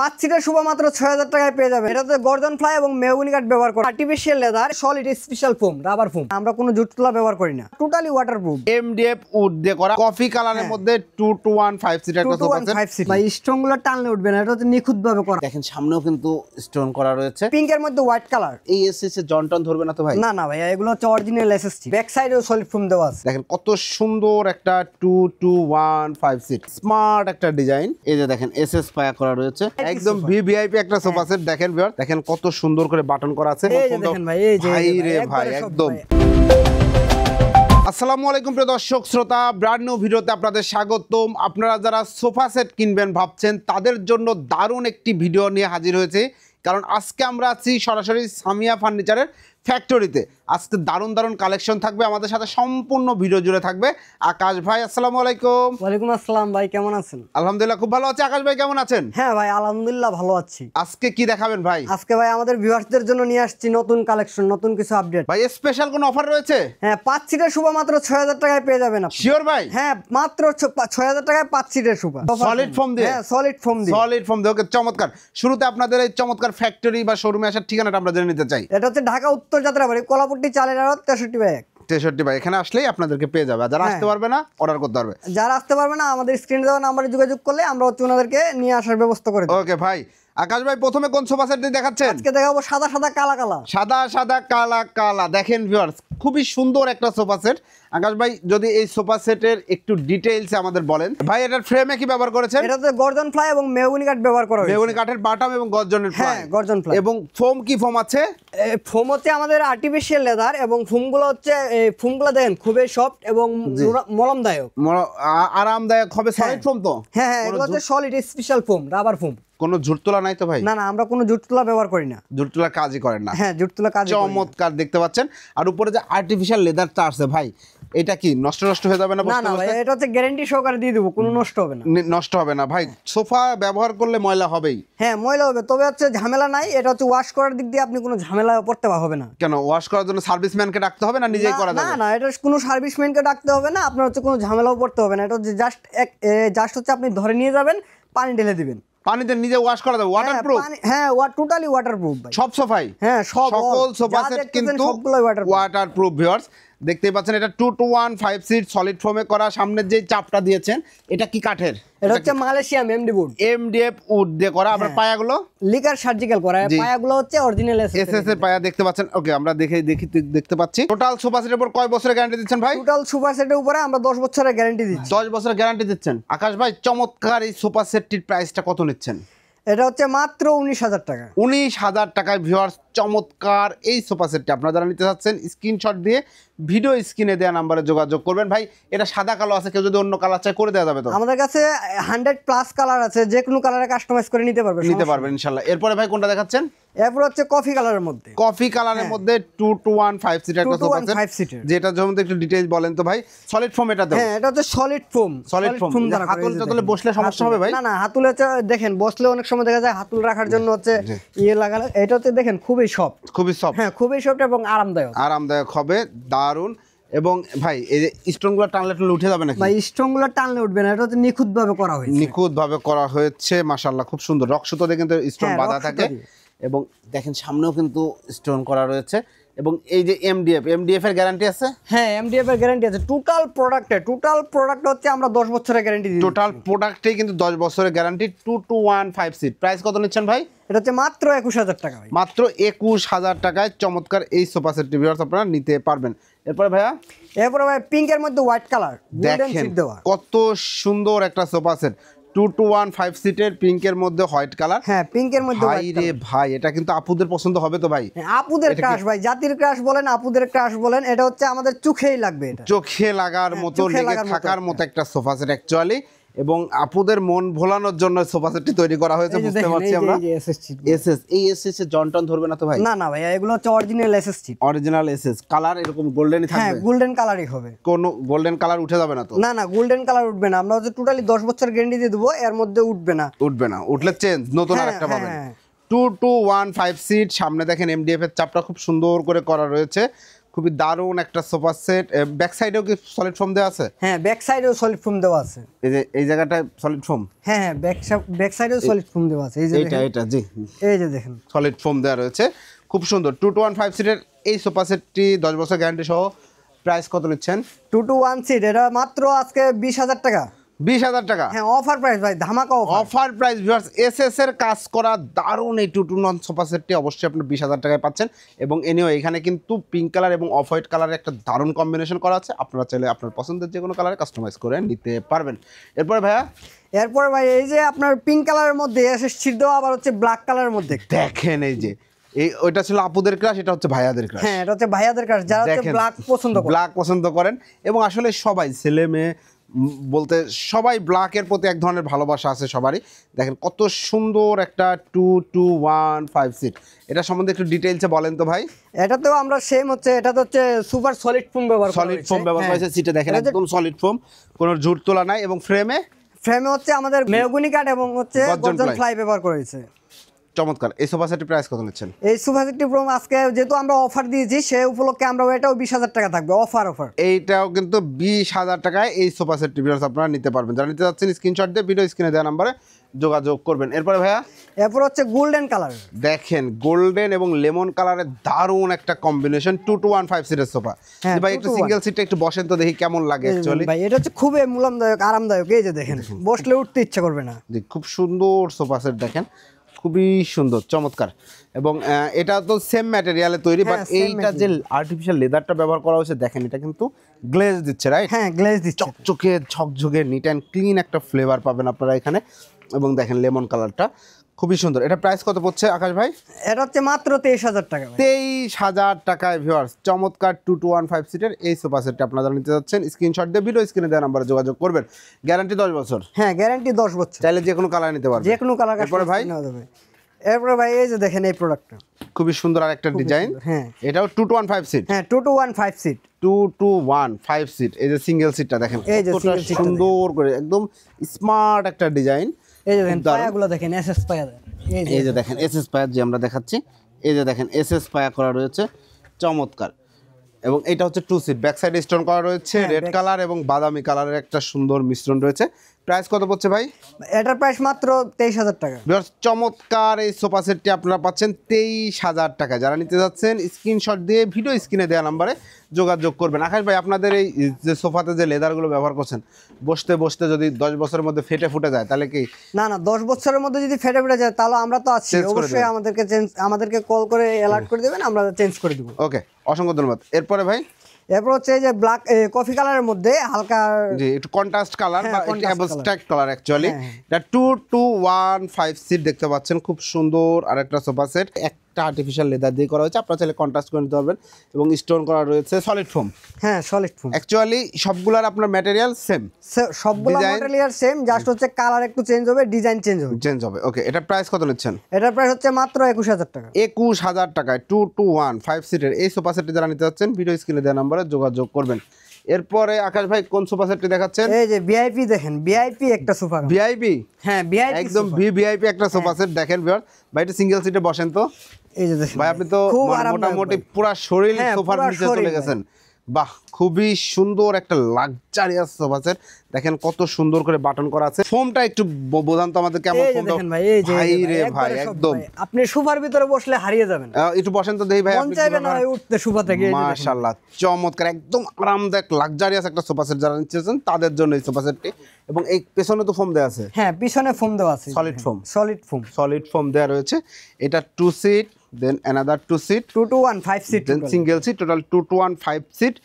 5 সিটের শুভ মাত্র 6000 টাকায় পেয়ে যাবেন। এটাতে গর্জন ফ্লাই এবং মেহগনি কাঠ ব্যবহার করা, artificial leather, solid special foam, rubber foam. আমরা কোনো জুট তুলা ব্যবহার করি না, টোটালি ওয়াটারপ্রুফ। এমডিএফ উড দিয়ে করা কফি কালারের মধ্যে 2215 সিট একটা সোফা সেট। ভাই স্টোন গুলো টানলে উঠবে না, এটা হচ্ছে নিখুঁত ভাবে করা। দেখেন সামনেও কিন্তু স্টোন করা রয়েছে, পিঙ্কের মধ্যে হোয়াইট কালার। এই এসএস এর জন্টন ধরবে না তো ভাই? না না ভাই, এগুলো হচ্ছে অরিজিনাল এসএসটি, ব্যাক সাইডেও সলিড ফোম দেওয়া আছে। দেখেন কত সুন্দর একটা 2215 সিট, স্মার্ট একটা ডিজাইন। এই যে দেখেন এসএস পায়া করা রয়েছে, একদম ভিভিআইপি একটা সোফা সেট। দেখেন ভিউয়ার, দেখেন কত সুন্দর করে বাটন করা আছে। এই যে দেখেন ভাই, এই যে ভাই রে ভাই একদম। আসসালামু আলাইকুম প্রিয় দর্শক শ্রোতা, ব্র্যান্ড নিউ ভিডিওতে আপনাদের স্বাগতম। আপনারা যারা সোফা সেট কিনবেন ভাবছেন তাদের জন্য দারুণ একটি ভিডিও নিয়ে হাজির হয়েছে, কারণ আজকে আমরা আছি সরাসরি সামিয়া ফার্নিচারের ফ্যাক্টরিতে। আজকে দারুণ দারুণ কালেকশন থাকবে, আমাদের সাথে সম্পূর্ণ ভিডিও জুড়ে থাকবে আকাশ ভাই। আসসালামু আলাইকুম। ওয়ালাইকুম আসসালাম ভাই, কেমন আছেন? আলহামদুলিল্লাহ খুব ভালো আছি। আকাশ ভাই কেমন আছেন? হ্যাঁ ভাই আলহামদুলিল্লাহ ভালো আছি। আজকে কি দেখাবেন ভাই? আজকে ভাই আমাদের ভিউয়ার্সদের জন্য নিয়ে আসছি নতুন কালেকশন, নতুন কিছু আপডেট। ভাই স্পেশাল কোনো অফার রয়েছে? হ্যাঁ, 5 সিটের শুভ মাত্র 6000 টাকায় পেয়ে যাবেন আপনি। শিওর ভাই? হ্যাঁ, মাত্র 6000 টাকায় 5 সিটের শুভ, সলিড ফোম দিয়ে। হ্যাঁ সলিড ফোম দিয়ে। সলিড ফোম দিয়ে, ওকে চমৎকার। শুরুতে আপনাদের এই চমৎকার ফ্যাক্টরি বা শোরুমে আসার ঠিকানাটা আমরা জেনে নিতে চাই। এটা হচ্ছে ঢাকা উত্তর যাত্রাবাড়ি, কলাপট্টি চালের আড়ত 63/1। 63 ভাই, এখানে আসলেই আপনাদেরকে পেয়ে যাবে। যারা আসতে পারবে না অর্ডার করতে পারবে। যারা আসতে পারবে না আমাদের স্ক্রিনে দেওয়া নাম্বারে যোগাযোগ করলে আমরা হচ্ছে ওনাদেরকে নিয়ে আসার ব্যবস্থা করে দেব। ওকে ভাই। আকাশ ভাই প্রথমে কোন সোফা সেট দেখাচ্ছেন? আজকে দেখাবো সাদা সাদা কালা কালা। সাদা সাদা কালা কালা। দেখেন ভিউয়ার্স, খুবই সুন্দর একটা সোফা সেট। আকাশ ভাই যদি এই সোফা সেটের একটু ডিটেইলস আমাদের বলেন। ভাই এটার ফ্রেমে কি ব্যবহার করেছেন? এটাতে গর্জন ফ্লাই এবং মেহগনি কাঠ ব্যবহার করা হয়েছে। মেহগনি কাঠের বাটাম এবং গর্জনের ফ্লাই। হ্যাঁ গর্জন ফ্লাই। এবং ফোম কি ফোম আছে? ফোম হচ্ছে আমাদের আর্টিফিশিয়াল লেদার, এবং ফোমগুলো হচ্ছে ফোমগুলো দেখেন খুবই সফট এবং মলমদায়ক, আরামদায়ক হবে। সলিড ফোম তো? হ্যাঁ হ্যাঁ, এগুলো হচ্ছে solid special foam, rubber foam. কোনো জুট তোলা নাই তো ভাই? না না, আমরা কোনো জুট তুলা ব্যবহার করি না। জুট তোলা কাজই করেন না? হ্যাঁ জুট তুলা কাজ। চমৎকার দেখতে পাচ্ছেন। আর উপরে যে আর্টিফিশিয়াল লেদারটা আছে ভাই, এটা কি নষ্ট হয়ে যাবে না? না না ভাই, এটা হচ্ছে গ্যারান্টি সহকারে দিয়ে দেবো, কোনো নষ্ট হবে না। নষ্ট হবে না ভাই। সোফা ব্যবহার করলে ময়লা হবেই। হ্যাঁ ময়লা হবে, তবে হচ্ছে ঝামেলা নাই। এটা হচ্ছে ওয়াশ করার দিক দিয়ে আপনি কোনো ঝামেলা পড়তে হবে না। কেন, ওয়াশ করার জন্য সার্ভিসম্যানকে ডাকতে হবে না, নিজেই করা যাবে? না না, এটা কোনো সার্ভিসম্যানকে ডাকতে হবে না, আপনার হচ্ছে কোনো ঝামেলাও পড়তে হবে না। এটা হচ্ছে জাস্ট হচ্ছে আপনি ধরে নিয়ে যাবেন, পানি ঢেলে দিবেন, পানিতে নিজে ওয়াশ করা যাবে। ওয়াটারপ্রুফ? হ্যাঁ টোটালি ওয়াটারপ্রুফ ভাই, সব সোফাই। হ্যাঁ সকল সোফা সেট কিন্তু ওয়াটারপ্রুফ ভিউয়ার্স। দেখতেই পাচ্ছেন এটা 2215 সিট সলিড ফোমে করা। সামনের যে চাপটা দিয়েছেন এটা কি কাঠের? এটা হচ্ছে মালয়েশিয়ান এমডিএফ উড দিয়ে করা। আমরা পায়াগুলো লিকার সার্জিক্যাল করা, পায়াগুলো হচ্ছে অরিজিনাল এসএস এর পায়া দেখতে পাচ্ছেন। ওকে আমরা দেখতে পাচ্ছি। টোটাল সোফা সেটের উপর কয় বছরের গ্যারান্টি দিচ্ছেন ভাই? টোটাল সোফা সেটের উপরে আমরা 10 বছরের গ্যারান্টি দিচ্ছি। 10 বছরের গ্যারান্টি দিচ্ছেন। আকাশ ভাই চমৎকার এই সোফা সেটটির প্রাইসটা কত নিচ্ছেন? এটা হচ্ছে মাত্র 19,000 টাকা। 19,000 টাকায় ভিউয়ার্স চমৎকার এই সোফা সেটটি আপনারা যারা নিতে চাচ্ছেন স্ক্রিনশট দিয়ে ভিডিও স্ক্রিনে দেওয়া নাম্বারে যোগাযোগ করবেন। ভাই এটা সাদা কালো আছে, কেউ যদি অন্য কালার চাই করে দেওয়া যাবে তো? আমাদের কাছে 100+ কালার আছে, যে কোনো কালারে কাস্টমাইজ করে নিতে পারবেন ইনশাআল্লাহ। এরপরে ভাই কোনটা দেখাচ্ছেন? এরপর হচ্ছে কফি কালারের মধ্যে। কফি কালারের মধ্যে 2215 সিট একটা সোফা সেট, যেটা যেমন একটু ডিটেইলস বলেন তো ভাই। সলিড ফোম এটা তো? হ্যাঁ এটা হচ্ছে সলিড ফোম। হাতুলে বসলে সমস্যা হবে ভাই? না না, হাতুলে দেখেন বসলে অনেক সময় দেখা যায় হাতুল রাখার জন্য হচ্ছে ইয়ে লাগানো। এটা হচ্ছে দেখেন খুবই সফট, হ্যাঁ খুবই সফট এবং আরামদায়ক হবে। দারুন। এবং ভাই এই যে স্টোনগুলো টানলে উঠে যাবে নাকি? ভাই স্টোনগুলো টানলে উঠবে না, এটা হচ্ছে নিখুঁতভাবে করা হয়েছে। মাশাআল্লাহ খুব সুন্দর। রক্সুতো দিয়ে কিন্তু স্টোন বাঁধা থাকে, এবং দেখেন সামনেও কিন্তু স্টোন করা রয়েছে। এবং এই যে এমডিএফ এর গ্যারান্টি আছে? হ্যাঁ এমডিএফ এর গ্যারান্টি আছে। টোটাল প্রোডাক্ট হচ্ছে আমরা 10 বছরের গ্যারান্টি দিই। টোটাল প্রোডাক্টেই কিন্তু 10 বছরের গ্যারান্টি। 2215 সিট। প্রাইস কত নিচ্ছেন ভাই? এটা হচ্ছে মাত্র 21,000 টাকা ভাই। মাত্র 21,000 টাকায় চমৎকার এই সোফা সেটটি ভিউয়ার্স আপনারা নিতে পারবেন। এরপরে ভাই পিঙ্কের মধ্যে হোয়াইট কালার, গোল্ডেন দেখেন সিট দেওয়া, কত সুন্দর একটা সোফা সেট। 2215 সিটের পিঙ্কের মধ্যে হোয়াইট কালার। হ্যাঁ পিঙ্কের মধ্যে ভাই রে ভাই, এটা কিন্তু আপুদের পছন্দ হবে তো ভাই? আপুদের ক্রাশ ভাই, জাতির ক্রাশ বলেন, আপুদের ক্রাশ বলেন, এটা হচ্ছে আমাদের চোখেই লাগবে। এটা চোখে লাগার মতো, লেগে থাকার মতো একটা সোফা সেট অ্যাকচুয়ালি। এবং আপুদের মন ভোলানোর জন্য সোফা সেটটি তৈরি করা হয়েছে, বুঝতে পারছি আমরা। এসএস এর জন্টন ধরবে না তো ভাই? না না ভাই, এগুলো হচ্ছে অরিজিনাল এসএস কালার। এরকম গোল্ডেনই থাকবে? হ্যাঁ গোল্ডেন কালারই হবে। কোনো গোল্ডেন কালার উঠে যাবে না তো? না না, গোল্ডেন কালার উঠবে না। আমরা হচ্ছে টোটালি 10 বছর গ্যারান্টি দিয়ে দেবো, এর মধ্যে উঠবে না। উঠলে চেঞ্জ, নতুন আরেকটা পাবেন। 2215 সিট। সামনে দেখেন এমডিএফ এর চাপটা খুব সুন্দর করে করা রয়েছে। খুবই দারুণ একটা সোফা সেট। ব্যাক সাইডেও কি সলিড ফোম দেওয়া আছে? হ্যাঁ, ব্যাক সাইডেও সলিড ফোম দেওয়া আছে। এই যে এই জায়গাটায় সলিড ফোম। হ্যাঁ হ্যাঁ, ব্যাক সাইডেও সলিড ফোম দেওয়া আছে। এই যে এটা জি, এই যে দেখেন সলিড ফোম দেওয়া রয়েছে, খুব সুন্দর। 2 to 1 5 সিটের এই সোফা সেটটি 10 বছর গ্যারান্টি সহ। প্রাইস কত নিচ্ছেন? 2 to 1 সিট, এটা মাত্র আজকে 20,000 টাকা। 20,000 টাকা? হ্যাঁ, অফার প্রাইস ভাই, ধামাকা offer. Offer price viewers. SS এর কাজ করা দারুণ এই 2 to 1 সোফা সেটটি অবশ্যই আপনি 20,000 টাকায় পাচ্ছেন। এবং এনিও এখানে কিন্তু পিঙ্ক কালার এবং অফ হোয়াইট কালারের একটা দারুণ কম্বিনেশন করা আছে। আপনারা চাইলে আপনার পছন্দের যে কোনো কালারে কাস্টমাইজ করে নিতে পারবেন। এরপরে ভাইয়া, এরপর ভাই এই যে আপনার পিঙ্ক কালারের মধ্যে এসএস ছিট দেওয়া, আবার হচ্ছে ব্ল্যাক কালারের মধ্যে। দেখেন এই যে ওইটা ছিল আপুদের ক্রাশ, এটা হচ্ছে ভাইয়াদের ক্রাশ। হ্যাঁ, এটা হচ্ছে ভাইয়াদের কাছে, যারা হচ্ছে ব্ল্যাক পছন্দ করে। ব্ল্যাক পছন্দ করেন এবং আসলে সবাই ছেলে মেয়ে বলতে সবাই ব্ল্যাকের প্রতি এক ধরনের ভালোবাসা আছে সবারই। দেখেন কত সুন্দর একটা 2 to 1 5 সিট। এটা সম্বন্ধে একটু ডিটেইলসে বলেন তো ভাই। এটাতেও আমরা সেম হচ্ছে, এটাতে হচ্ছে সুপার সলিড ফোম ব্যবহার করা সলিড ফোম ব্যবহার করা হয়েছে সিটে, দেখেন একদম সলিড ফোম, কোনো ঝুট তোলা নাই। এবং ফ্রেমে হচ্ছে আমাদের মেহগনি কাঠ এবং হচ্ছে গর্জন ফ্লাই ব্যবহার করা হয়েছে। চমৎকার। এই সোফা সেটের প্রাইস কত নিচ্ছেন? এই সোফা সেটটি প্রোম আজকে যেহেতু আমরা অফার দিয়েছি, সেই উপলক্ষে আমরা এটাও 20,000 টাকা থাকবে, অফার। এইটাও কিন্তু 20,000 টাকায় এই সোফা সেটটি ভিউয়ার্স আপনারা নিতে পারবেন। যারা নিতে যাচ্ছেন স্ক্রিনশট দিয়ে ভিডিও স্ক্রিনে দেওয়া নাম্বারে যোগাযোগ করবেন। এরপরে ভাইয়া, এরপর হচ্ছে গোল্ডেন কালার। দেখেন গোল্ডেন এবং লেমন কালারের দারুণ একটা কম্বিনেশন 2 to 1 5 সিটের সোফা। হ্যাঁ, ভাই 2 একটু to 1 সিঙ্গেল সিটটা একটু বসেন তো দেখি কেমন লাগে অ্যাকচুয়ালি। ভাই এটা হচ্ছে খুবই মুলামদায়ক, আরামদায়ক। এই যে দেখেন, বসলে উঠতে ইচ্ছা করবে না। খুব সুন্দর সোফা সেট, দেখেন খুবই সুন্দর, চমৎকার। এবং এটা তো সেম ম্যাটেরিয়ালে তৈরি, বাট এইটা যে আর্টিফিশিয়াল লেদারটা ব্যবহার করা হয়েছে, দেখেন এটা কিন্তু গ্লেজ দিচ্ছে, রাইট? হ্যাঁ, গ্লেজ দিচ্ছে। চকচকে ঝকঝকে নিট অ্যান্ড ক্লিন একটা ফ্লেভার পাবেন আপনারা এখানে। এবং দেখেন লেমন কালারটা খুবই সুন্দর। এটা প্রাইস কত পড়ছে আকাশ ভাই? এটা হচ্ছে মাত্র 23,000 টাকা। 23,000 টাকায় ভিউয়ার্স চমৎকার 2 to 1 5 সিটের এই সোফা সেটটা আপনারা নিতে যাচ্ছেন, স্ক্রিনশট দিয়ে ভিডিও স্ক্রিনে দেওয়া নাম্বারে যোগাযোগ করবেন। গ্যারান্টি 10 বছর। হ্যাঁ, গ্যারান্টি 10 বছর। চাইলে যে কোনো কালার নিতে পারবেন, যে কোনো কালার। এরপরে ভাই, এরপরে ভাই এই যে দেখেন এই প্রোডাক্টটা খুবই সুন্দর আর একটা ডিজাইন। হ্যাঁ, এটাও 2 to 1 5 সিট। হ্যাঁ, 2 to 1 5 সিট। 2 to 1 5 seat. এই যে সিঙ্গেল সিটটা দেখেন এই যে কতটা single seat টা সুন্দর করে, একদম স্মার্ট একটা ডিজাইন। এই যে দেখেন পায়াগুলো দেখেন, এসএস পায়া। এই যে দেখেন এসএস পায়া যে আমরা দেখাচ্ছি, এই যে দেখেন এসএস পায়া করা রয়েছে, চমৎকার। এবং এটা হচ্ছে 2 সিট, ব্যাক সাইডে স্টোন করা রয়েছে, রেড কালার এবং বাদামি কালারের একটা সুন্দর মিশ্রণ রয়েছে। প্রাইস কত পড়ছে ভাই? এটার প্রাইস মাত্র 23,000 টাকা। ভিউয়ার্স চমৎকার এই সোফা সেটটি আপনারা পাচ্ছেন 23,000 টাকা। যারা নিতে যাচ্ছেন স্ক্রিনশট দিয়ে ভিডিও স্ক্রিনে দেওয়া নাম্বারে যোগাযোগ করবেন। আকাশ ভাই, আপনাদের এই যে সোফাতে যে লেদারগুলো ব্যবহার করছেন, বসতে বসতে যদি 10 বছরের মধ্যে ফেটে ফুটে যায় তাহলে কি? না 10 বছরের মধ্যে যদি ফেটে যায় তাহলে আমরা তো আছি, অবশ্যই আমাদেরকে কল করে অ্যালার্ট করে দেবেন, আমরা চেঞ্জ করে দেব। ওকে, অসংখ্য ধন্যবাদ। এরপরে ভাই, এরপর হচ্ছে এই যে ব্ল্যাক কফি কালারের মধ্যে হালকা জি একটু কন্ট্রাস্ট কালার বা একটু অ্যাবস্ট্রাক্ট কালার অ্যাকচুয়ালি। এটা 2 to 1 5 সিট দেখতে পাচ্ছেন, খুব সুন্দর আর একটা সোফা সেট। একটা আর্টিফিশিয়াল লেদার দিয়ে করা হয়েছে, আপনারা চাইলে কন্ট্রাস্ট করে নিতে পারবেন। এবং স্টোন করা রয়েছে সলিড ফোম। হ্যাঁ, সলিড ফোম। অ্যাকচুয়ালি সবগুলোর আপনার ম্যাটেরিয়াল সেম, সবগুলো ম্যাটেরিয়াল সেম, জাস্ট হচ্ছে কালার একটু চেঞ্জ হবে, ডিজাইন চেঞ্জ হবে। ওকে, এটা প্রাইস কত নিচ্ছেন? এটার প্রাইস হচ্ছে মাত্র 21,000 টাকা। 21,000 টাকায় 2 to 1 5 সিটের এই সোফা সেটটি যারা নিতে যাচ্ছেন ভিডিও স্ক্রিনে দেওয়া নাম্বারে যোগাযোগ করবেন। এরপরে আকাশ ভাই কোন সোফা সেটটি দেখাচ্ছেন? এই যে ভিআইপি দেখেন, ভিআইপি একটা সোফা। ভিআইপি? হ্যাঁ, ভিআইপি একদম ভিআইপি একটা সোফা সেট। দেখেন ভিউয়ার, ভাই এটা সিঙ্গেল সিটে বসেন তো। এই যে দেখেন ভাই আপনি তো মোটামুটি পুরো শরীর সোফার নিচে চলে গেছেন। বাহ, খুবই সুন্দর একটা লাক্সারিয়াস সোফা সেট। দেখেন কত সুন্দর করে বাটন করা আছে। ফোমটা একটু বোঝান তো আমাদের কেমন ফোম। দেখেন ভাই, এই যে ভাই একদম আপনি সোফার ভিতরে বসলে হারিয়ে যাবেন। একটু বসেন তো দেখি ভাই, মন চাইবে না উঠতে সোফা থেকে। মাশাআল্লাহ, চমৎকার একদম আরামদায়ক লাক্সারিয়াস একটা সোফা সেট যারা নিচ্ছেন তাদের জন্য এই সোফা সেটটি। এবং এই পেছনে তো ফোম দেওয়া আছে। হ্যাঁ, পিছনে ফোম দেওয়া আছে, সলিড ফোম দেওয়া রয়েছে। এটা 2 seat, then another 2 seat, 2 to 1 5 seat, then single seat, total 2 to 1 5 seat.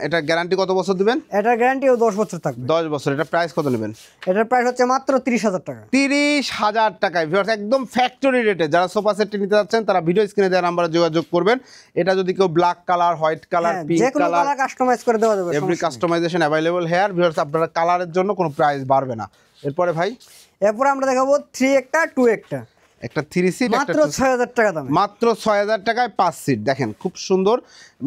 এটা গ্যারান্টি কত বছর দিবেন? এটার গ্যারান্টিও 10 বছর থাকবে। 10 বছর। এটা প্রাইস কত নেবেন? এটার প্রাইস হচ্ছে মাত্র 30,000 টাকা। 30,000 টাকায় ভিউয়ার্স একদম ফ্যাক্টরি রেটে যারা সোফা সেটটি নিতে যাচ্ছেন তারা ভিডিও স্ক্রিনে দেওয়া নাম্বারে যোগাযোগ করবেন। এটা যদি কেউ black colour, white colour, pink যে কোনো কালার কালার কাস্টমাইজ করে দেওয়া যাবে, every customization available here. Viewers আপনারা কালারের জন্য কোনো প্রাইস বাড়বে না। এরপরে ভাই, এরপরে আমরা দেখাবো 3 একটা 2 একটা। একটা 3 সিট, মাত্র 6,000 টাকা দামে, মাত্র 6,000 টাকায় 5 সিট। দেখেন খুব সুন্দর,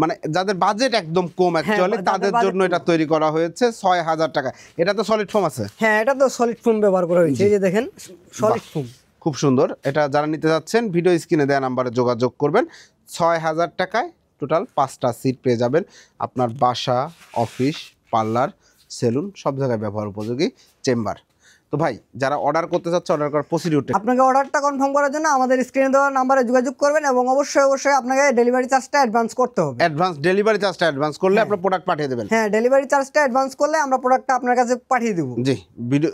মানে যাদের বাজেট একদম কম অ্যাকচুয়ালি তাদের জন্য এটা তৈরি করা হয়েছে 6,000 টাকা। এটা তো সলিড ফোম আছে? হ্যাঁ, এটা তো সলিড ফোম ব্যবহার করা হয়েছে। এই যে দেখেন সলিড ফোম, খুব সুন্দর। এটা যারা নিতে যাচ্ছেন ভিডিও স্ক্রিনে দেওয়া নাম্বারে যোগাযোগ করবেন। 6,000 টাকায় টোটাল 5টা সিট পেয়ে যাবেন আপনার বাসা, অফিস, পার্লার, সেলুন সব জায়গায় ব্যবহার উপযোগী চেম্বার। তো ভাই যারা অর্ডার করতে চাচ্ছে অর্ডার করার প্রসিডিউরটা আপনাকে অর্ডারটা কনফার্ম করার জন্য আমাদের স্ক্রিনে দেওয়া নাম্বারে যোগাযোগ করবেন এবং অবশ্যই আপনাকে ডেলিভারি চার্জটা অ্যাডভান্স করতে হবে। অ্যাডভান্স ডেলিভারি চার্জটা অ্যাডভান্স করলে আপনার প্রোডাক্ট পাঠিয়ে দেবেন। হ্যাঁ, ডেলিভারি চার্জটা অ্যাডভান্স করলে আমরা প্রোডাক্টটা আপনার কাছে পাঠিয়ে দেবো। জি ভিডিও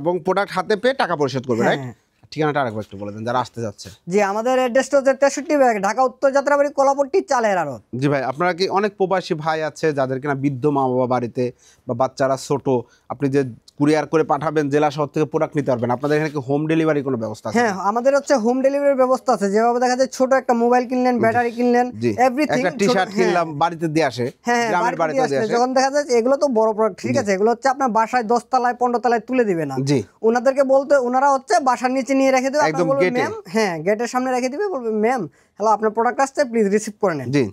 এবং প্রোডাক্ট হাতে পেয়ে টাকা পরিশোধ করবে, রাইট? হ্যাঁ। ঠিকানাটা আরেকবার একটু বলে দেন যারা আসতে যাচ্ছে। জি, আমাদের অ্যাড্রেসটা হচ্ছে 63 ব্যাগ, ঢাকা উত্তর যাত্রাবাড়ি, কলাপট্টি, চালের আড়ত। জি ভাই, আপনারা কি অনেক প্রবাসী ভাই আছে যাদের কিনা বৃদ্ধ মা বাবা বাড়িতে বা বাচ্চারা ছোট, আপনি যে কুরিয়ার করে পাঠাবেন জেলা শহর থেকে প্রোডাক্ট নিতে পারবেন, আপনাদের এখানে কি হোম ডেলিভারি কোনো ব্যবস্থা আছে? হ্যাঁ, আমাদের হচ্ছে হোম ডেলিভারির ব্যবস্থা আছে। যেভাবে দেখা যায় ছোট একটা মোবাইল কিনলেন, ব্যাটারি কিনলেন, জি এভরিথিং, একটা টি-শার্ট কিনলাম বাড়িতে দিয়ে আসে, হ্যাঁ গ্রামের বাড়িতে দিয়ে আসে। যখন দেখা যায় এগুলো তো বড় প্রোডাক্ট, ঠিক আছে, এগুলো হচ্ছে আপনার বাসায় 10 তলায় 15 তলায় তুলে দিবে না। জি ওনাদেরকে বলতে, ওনারা হচ্ছে বাসার নিচে নিয়ে রেখে দেবে, একদম আপনারা বলবেন গেটে। ম্যাম, হ্যাঁ গেটের সামনে রেখে দিবে, বলবে ম্যাম হ্যালো আপনার প্রোডাক্ট আসছে, প্লিজ রিসিভ করে নেন। জি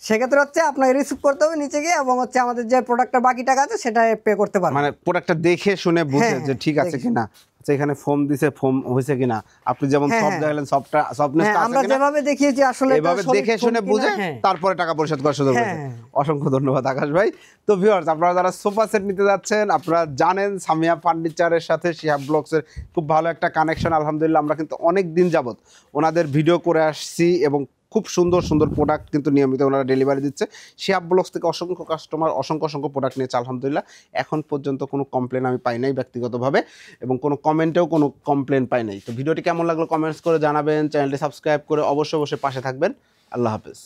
সেক্ষেত্রে হচ্ছে আপনাকে রিসিভ করতে হবে নিচে গিয়ে, এবং হচ্ছে আমাদের যে প্রোডাক্টের বাকি টাকা আছে সেটা পে করতে পারবেন। মানে প্রোডাক্টটা দেখে শুনে বুঝে হ্যাঁ, যে ঠিক আছে দেখে। কিনা, আচ্ছা এখানে ফোম দিছে, ফোম হয়েছে কিনা, আপনি যেমন হ্যাঁ, সফট হ্যাঁ। দেখালেন সফটনেসটা হ্যাঁ, আছে আমরা কিনা যেভাবে দেখিয়েছি আসলে এটা এইভাবে solid দেখে foam শুনে কিনা, বুঝে হ্যাঁ। তারপরে টাকা পরিশোধ করার সুযোগ হ্যাঁ, রয়েছে। হ্যাঁ। অসংখ্য ধন্যবাদ আকাশ ভাই। তো ভিউয়ার্স, আপনারা যারা সোফা সেট নিতে যাচ্ছেন, আপনারা জানেন সামিয়া ফার্নিচারের সাথে শিহাব ব্লগসের খুব ভালো একটা কানেকশন। আলহামদুলিল্লাহ আমরা কিন্তু অনেক দিন যাবত ওনাদের ভিডিও করে আসছি এবং খুব সুন্দর সুন্দর প্রোডাক্ট কিন্তু নিয়মিত ওনারা ডেলিভারি দিচ্ছে। শিহাব ব্লগস থেকে অসংখ্য কাস্টমার অসংখ্য প্রোডাক্ট নিয়েছে আলহামদুলিল্লাহ। এখন পর্যন্ত কোনো কমপ্লেন আমি পাই নাই ব্যক্তিগতভাবে, এবং কোনো কমেন্টেও কোনো কমপ্লেন পাই নাই। তো ভিডিওটি কেমন লাগলো কমেন্টস করে জানাবেন, চ্যানেলটি সাবস্ক্রাইব করে অবশ্যই পাশে থাকবেন। আল্লাহ হাফেজ।